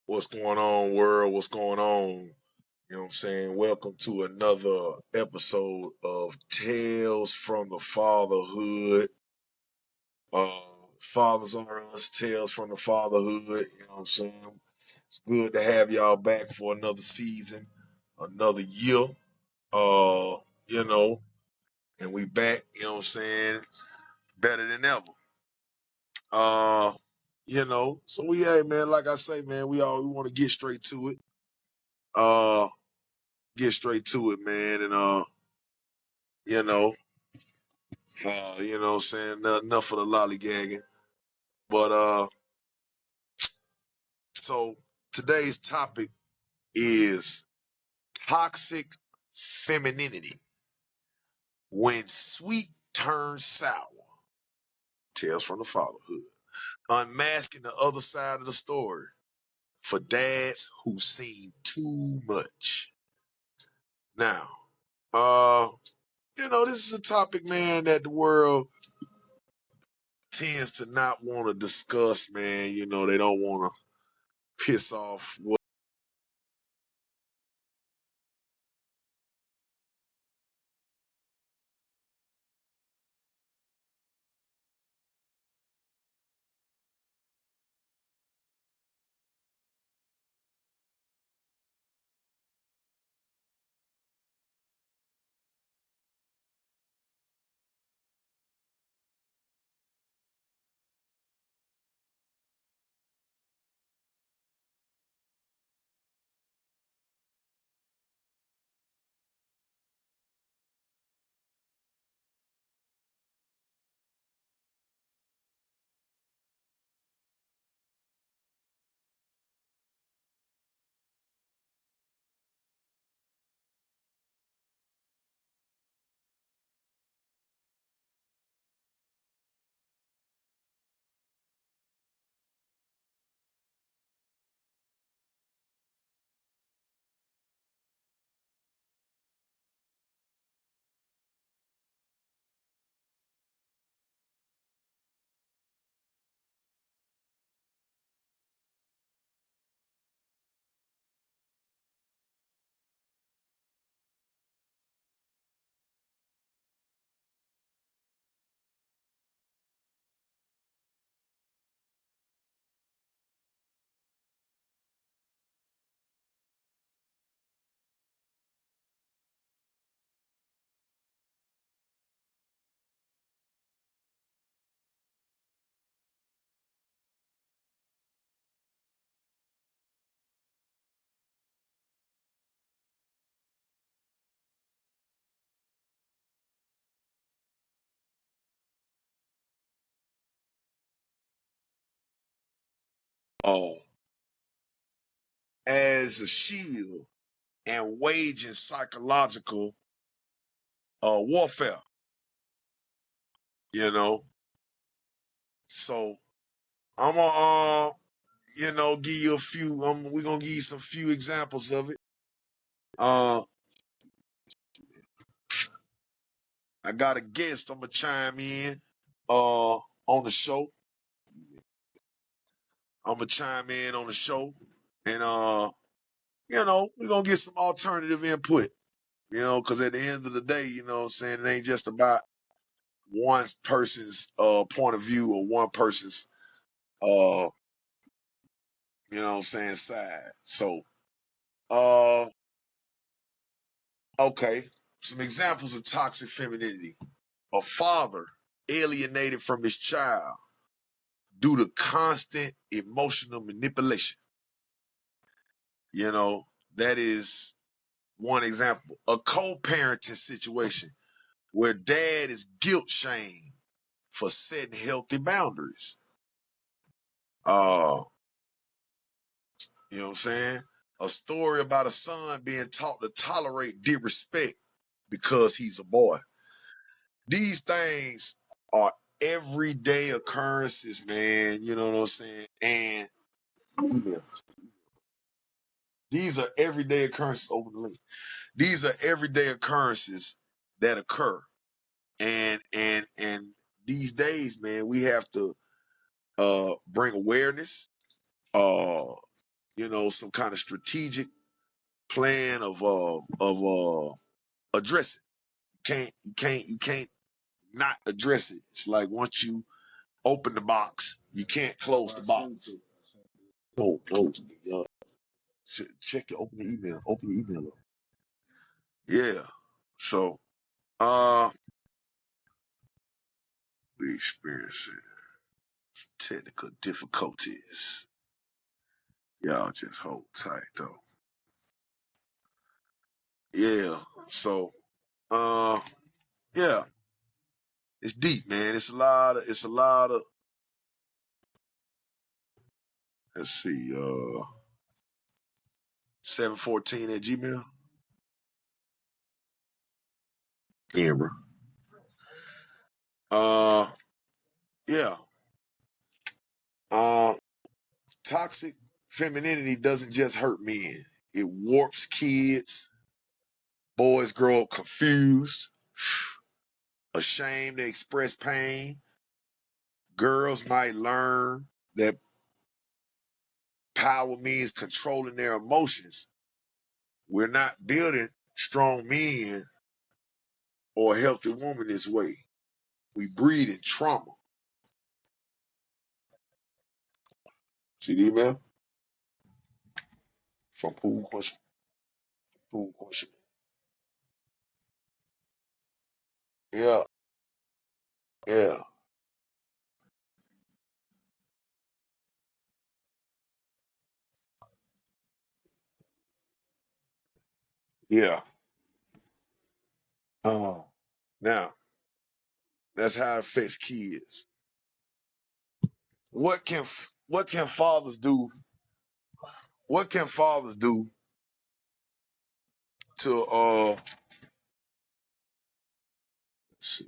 What's going on, world? What's going on? You know what I'm saying? Welcome to another episode of Tales from the Fatherhood. Fathers are us, Tales from the Fatherhood. You know what I'm saying? It's good to have y'all back for another season, another year. Uh, you know, and we back, you know what I'm saying, better than ever. So hey man, like I say, man, we want to get straight to it. Uh get straight to it, man, and you know, you know what I'm saying, enough of the lollygagging. But so today's topic is toxic femininity. When sweet turns sour. Tales from the Fatherhood. Unmasking the other side of the story for dads who seen too much. Now, this is a topic, man, that the world tends to not want to discuss, man. You know, they don't want to piss off what uh, as a shield and waging psychological warfare. You know, so I'm gonna give you a few. We're gonna give you some few examples of it. Uh, I got a guest. I'm gonna chime in on the show. I'm gonna chime in on the show, and we're gonna get some alternative input. Because at the end of the day, you know what I'm saying, it ain't just about one person's point of view or one person's side. So okay, some examples of toxic femininity. A father alienated from his child due to constant emotional manipulation. That is one example. A co-parenting situation where dad is guilt shamed for setting healthy boundaries. Uh, you know what I'm saying? A story about a son being taught to tolerate disrespect because he's a boy. These things are everyday occurrences, man. You know what I'm saying? And these are everyday occurrences. Over the link. These are everyday occurrences that occur. And these days, man, we have to bring awareness, uh, some kind of strategic plan of address it. You can't not address it. It's like once you open the box, you can't close the box. No, check your open the email. Open your email up. Yeah. So we experiencing technical difficulties. Y'all just hold tight though. Yeah. So yeah. It's deep, man. It's a lot of let's see, 714 at Gmail. Yeah, bro. Yeah. Uh Toxic femininity doesn't just hurt men. It warps kids. Boys grow up confused, ashamed to express pain. Girls might learn that power means controlling their emotions. We're not building strong men or a healthy woman this way. We breed in trauma. See the email? From Pool Question. Pool Question. Yeah, yeah, yeah. Now, that's how it affects kids. What can fathers do? What can fathers do to let's see.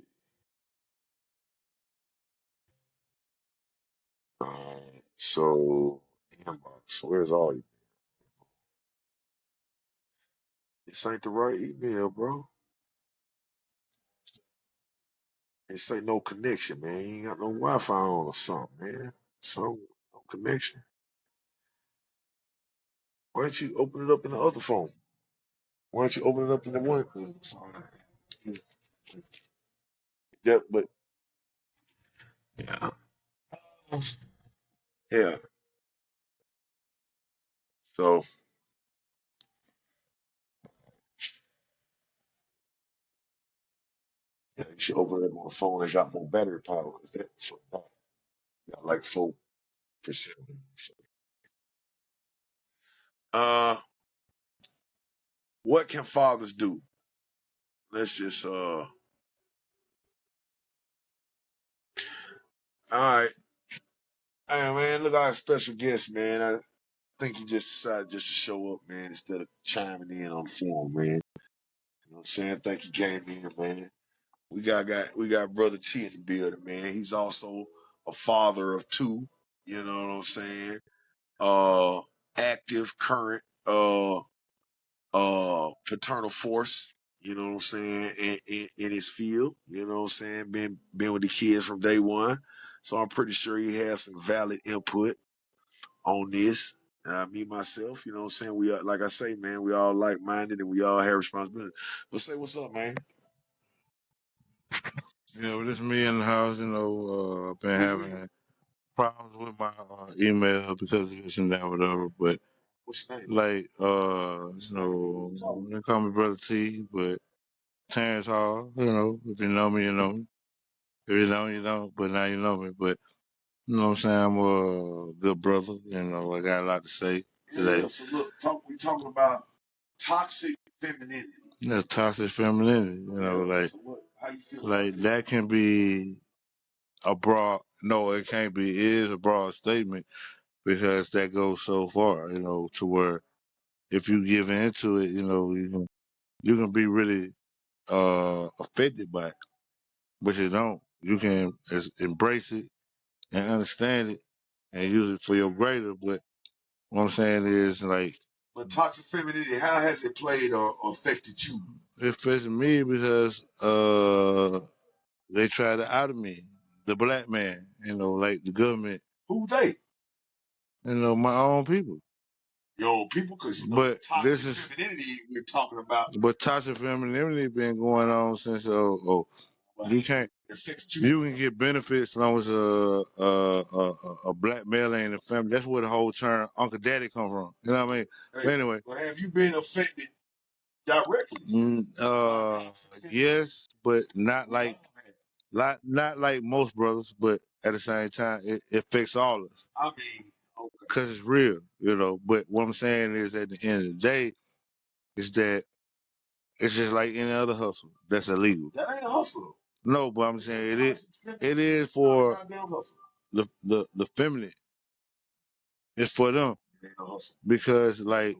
So inbox. Where's all you? This ain't the right email, bro. It ain't no connection, man. You ain't got no Wi-Fi on or something, man. No connection. Why don't you open it up in the other phone? Why don't you open it up in the one? Yeah, but yeah, yeah. So yeah, you should open it up on a phone that's got more battery power. Is that so? Got like 4%. Uh, what can fathers do? Let's just all right. Hey man, look, our special guest, man. I think he just decided just to show up, man, instead of chiming in on the forum, man. You know what I'm saying? Thank you came in, man. We got brother T in the building, man. He's also a father of two. You know what I'm saying? Active, current, paternal force. You know what I'm saying? In his field. You know what I'm saying? Been with the kids from day one. So I'm pretty sure he has some valid input on this. Me myself, you know what I'm saying? We are, like I say, man, we all like minded and we all have responsibility. But say what's up, man. This me in the house. I've been having problems with my email because of this and that, whatever. But What's your name? like, they call me Brother T, but Terrence Hall. If you know me, you know me. If you don't, you don't. But now you know me. But you know what I'm saying? I'm a good brother. I got a lot to say today. Yeah. So look, we talking about toxic femininity. Toxic femininity. So how you feel like about that? that can be a broad. No, it can't be. It is a broad statement because that goes so far, to where if you give into it, you can be really affected by it, but you don't. You can embrace it and understand it and use it for your greater. But what I'm saying is, like, But toxic femininity, how has it played or affected you? it affected me because they tried to out of me, the black man, like the government, Who they? my own people. people, because But this toxic is femininity we're talking about. but toxic femininity been going on since you can't. You can get benefits as long as a black male ain't in the family. That's where the whole term Uncle Daddy come from. You know what I mean? Hey, so anyway, well, have you been affected directly? Yes, but not like not like most brothers. But at the same time, it affects all of us. I mean, okay. Cause it's real, you know. But what I'm saying is, at the end of the day, is that it's just like any other hustle that's illegal. That ain't a hustle. No, but I'm saying it is. It is for the feminine. It's for them because like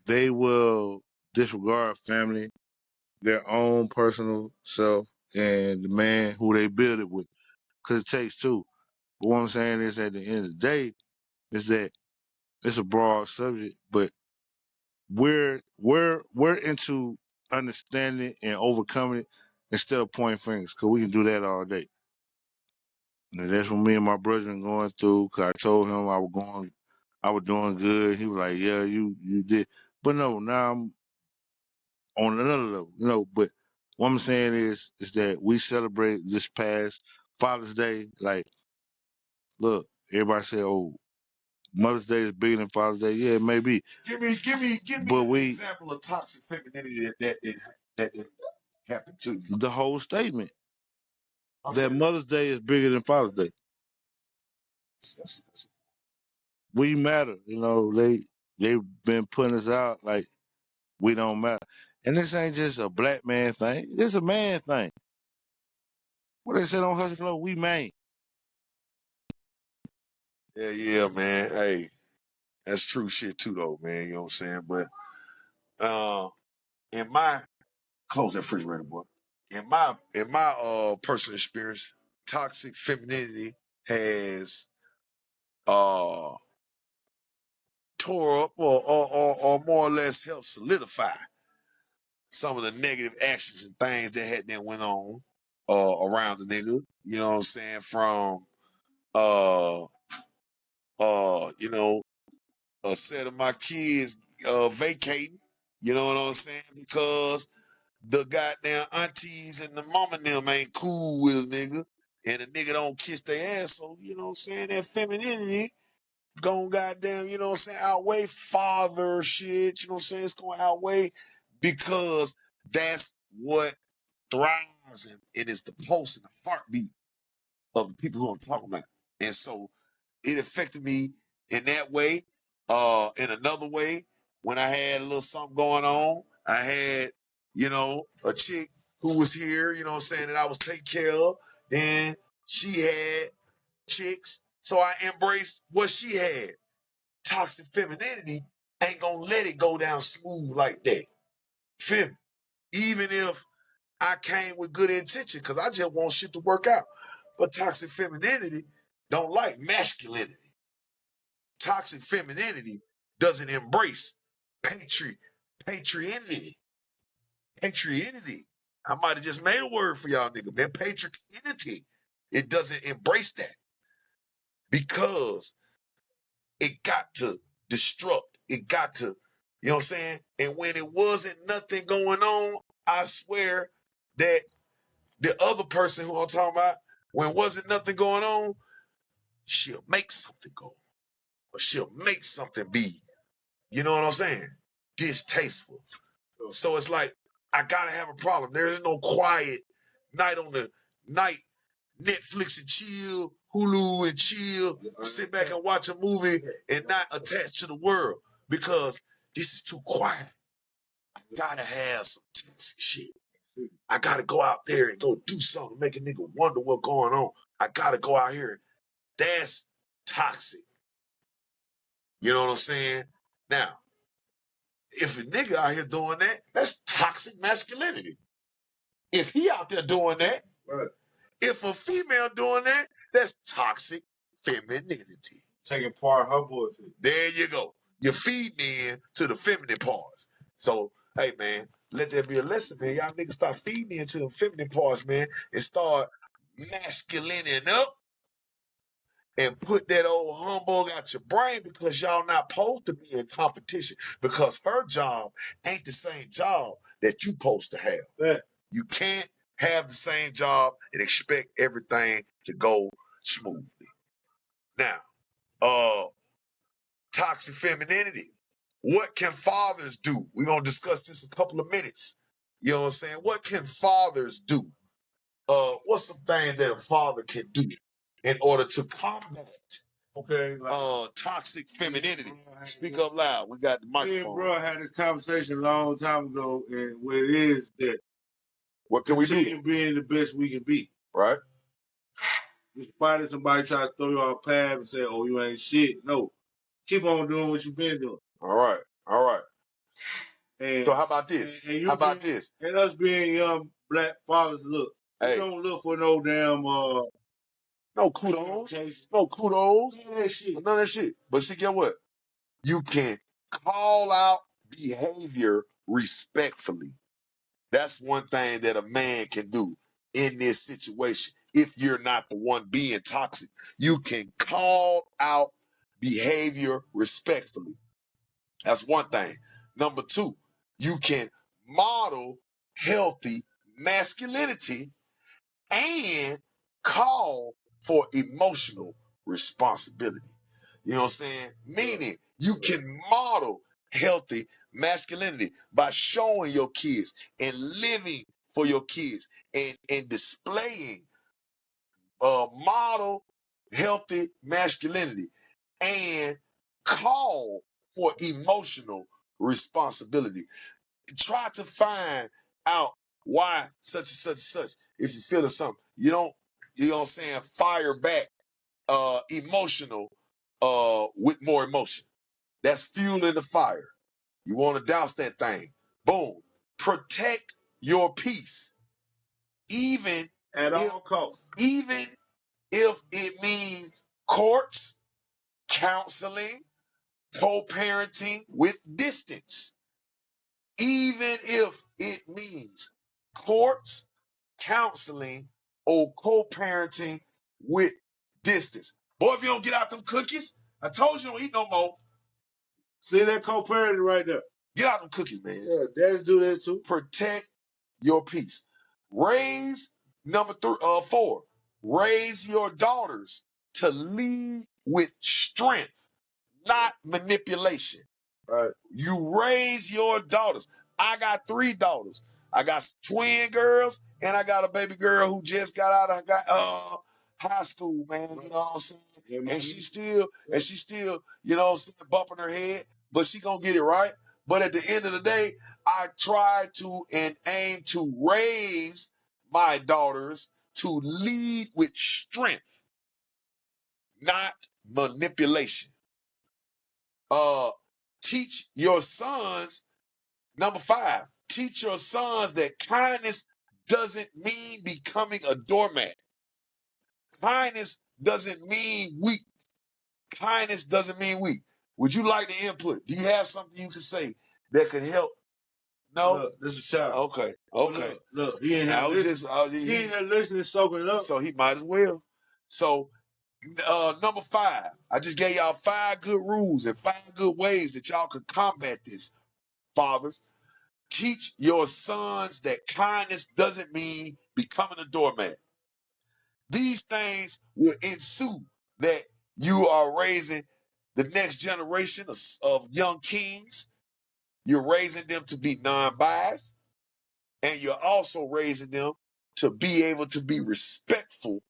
they will disregard family, their own personal self, and the man who they build it with. Cause it takes two. But what I'm saying is, at the end of the day, is that it's a broad subject, but we're into understanding and overcoming it instead of pointing fingers, because we can do that all day. And that's what me and my brother been going through. Cause I told him I was doing good. He was like, "Yeah, you did," but no, now I'm on another level, you know. But what I'm saying is that we celebrate this past Father's Day. Like, look, everybody say, "Oh, Mother's Day is bigger than Father's Day." Yeah, it may be. Give me an example of toxic femininity that happened to you. The whole statement that Mother's Day is bigger than Father's Day. We matter, you know. They've been putting us out like we don't matter, and this ain't just a black man thing. It's a man thing. What they said on Hustle Flow, we man. Yeah, man. Hey, that's true shit too, though, man. You know what I'm saying? But in my close that refrigerator, boy. In my personal experience, toxic femininity has uh tore up or more or less helped solidify some of the negative actions and things that had then went on around the nigga. You know what I'm saying? From uh you know, a set of my kids vacating. You know what I'm saying? Because the goddamn aunties and the mama and them ain't cool with a nigga, and a nigga don't kiss their ass. So, you know what I'm saying? That femininity gon' goddamn, you know what I'm saying, outweigh father shit. You know what I'm saying? It's gonna outweigh, because that's what thrives and is the pulse and the heartbeat of the people who I'm talking about. And so it affected me in that way. In another way, when I had a little something going on, I had, you know, a chick who was here, you know what I'm saying, that I was taking care of. Then she had chicks. So I embraced what she had. Toxic femininity ain't gonna let it go down smooth like that. Feel me? Even if I came with good intention, because I just want shit to work out. But toxic femininity don't like masculinity. Toxic femininity doesn't embrace patriarchy. Patriarchy. I might have just made a word for y'all nigga, man. Patriarchy. It doesn't embrace that because it got to destruct. It got to, you know what I'm saying? And when it wasn't nothing going on, I swear that the other person who I'm talking about, when wasn't nothing going on, she'll make something go. Or she'll make something be. You know what I'm saying? Distasteful. So it's like, I gotta have a problem. There is no quiet night on the night, Netflix and chill, Hulu and chill, sit back and watch a movie and not attach to the world, because this is too quiet. I gotta have some toxic shit. I gotta go out there and go do something, make a nigga wonder what's going on. I gotta go out here. That's toxic. You know what I'm saying? Now, if a nigga out here doing that, that's toxic masculinity. If he out there doing that, right. If a female doing that, that's toxic femininity. Taking part of her bullshit. There you go. You're feeding in to the feminine parts. So, hey man, let there be a lesson, man. Y'all niggas start feeding into the feminine parts, man, and start masculinating up and put that old humbug out your brain because y'all not supposed to be in competition because her job ain't the same job that you supposed to have. Yeah. You can't have the same job and expect everything to go smoothly. Now, toxic femininity. What can fathers do? We're going to discuss this in a couple of minutes. You know what I'm saying? What can fathers do? What's some things that a father can do in order to combat toxic femininity? Speak up loud. We got the Me and microphone. bro had this conversation a long time ago, and what it is that What can we do? continue being the best we can be. Right? Just finding somebody try to throw you off path and say, "Oh, you ain't shit." No, keep on doing what you've been doing. All right. All right. And So how about this? and How about this? And us being young black fathers, look, we Hey, don't look for no damn no kudos. No kudos. none of that shit. None of that shit. But see, get what? You can call out behavior respectfully. That's one thing that a man can do in this situation. If you're not the one being toxic, you can call out behavior respectfully. That's one thing. Number two, you can model healthy masculinity and call for emotional responsibility. You know what I'm saying? Meaning you can model healthy masculinity by showing your kids and living for your kids and displaying model healthy masculinity and call for emotional responsibility. Try to find out why such and such and such. If you feel something, you don't, you know what I'm saying, fire back emotional with more emotion. That's fuel in the fire. You want to douse that thing. Boom. Protect your peace. Even At all costs. even if it means courts, counseling, co-parenting with distance. Even if it means courts, counseling, or co-parenting with distance. Boy, if you don't get out them cookies, I told you don't eat no more. See that co-parenting right there? Get out them cookies, man. Yeah, dads do that too. Protect your peace. Raise number 4. Raise your daughters to lead with strength, not manipulation. Right. You raise your daughters. I got 3 daughters. I got twin girls, and I got a baby girl who just got out of high school, man. You know what I'm saying? Yeah, and she's still, you know what I'm saying, bumping her head, but she gonna get it right. But at the end of the day, I try to and aim to raise my daughters to lead with strength, not manipulation. Teach your sons. Number 5, teach your sons that kindness doesn't mean becoming a doormat. Kindness doesn't mean weak. Kindness doesn't mean weak. Would you like the input? Do you have something you can say that could help? No? Look, this is a child. Okay. Look, he ain't here listening, soaking it up. So he might as well. So number 5, I just gave y'all 5 good rules and 5 good ways that y'all could combat this, fathers. Teach your sons that kindness doesn't mean becoming a doormat. These things will ensue that you are raising the next generation of young kings. You're raising them to be non-biased, and you're also raising them to be able to be respectful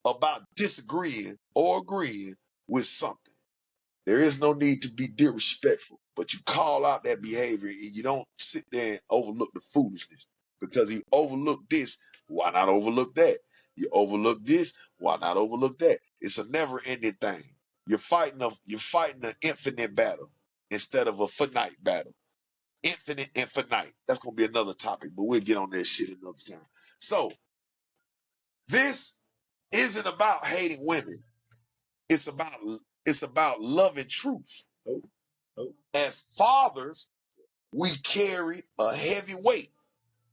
about disagreeing or agreeing with something. There is no need to be disrespectful, but you call out that behavior and you don't sit there and overlook the foolishness. Because he overlooked this, why not overlook that? You overlook this, why not overlook that? It's a never-ending thing. You're fighting an infinite battle instead of a finite battle. Infinite and finite. That's gonna be another topic, but we'll get on that shit another time. So this isn't about hating women. It's about loving truth. As fathers, we carry a heavy weight,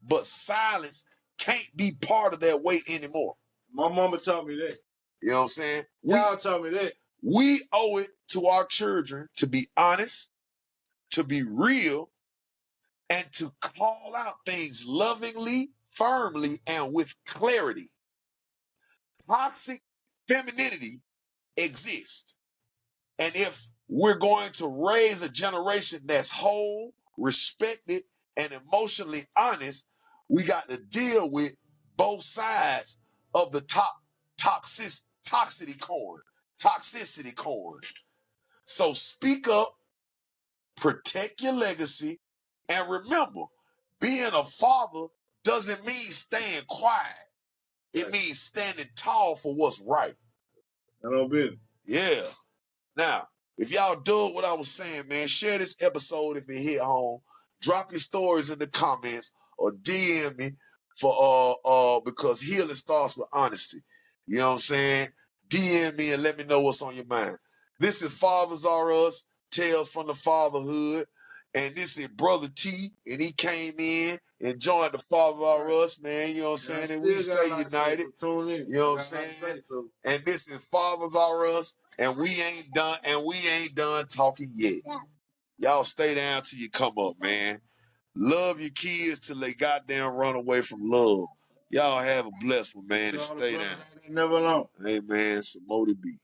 but silence can't be part of that weight anymore. My mama taught me that. You know what I'm saying? Y'all tell me that. We owe it to our children to be honest, to be real, and to call out things lovingly, firmly, and with clarity. Toxic femininity exists. And if we're going to raise a generation that's whole, respected, and emotionally honest, we got to deal with both sides of the toxicity coin. So speak up, protect your legacy, and remember, being a father doesn't mean staying quiet. It means standing tall for what's right. I don't bet. Yeah. Now, if y'all dug what I was saying, man, share this episode if it hit home. Drop your stories in the comments or DM me for because healing starts with honesty. You know what I'm saying? DM me and let me know what's on your mind. This is Fathers Are Us, Tales from the Fatherhood. And this is Brother T, and he came in and joined the Fathers Are Us, man. You know what I'm saying? And we stay united. You know what I'm saying? And this is Fathers Are Us, and we ain't done talking yet. Y'all stay down till you come up, man. Love your kids till they goddamn run away from love. Y'all have a blessed one, man, and stay down. Never alone. Hey, man, it's a motive beat.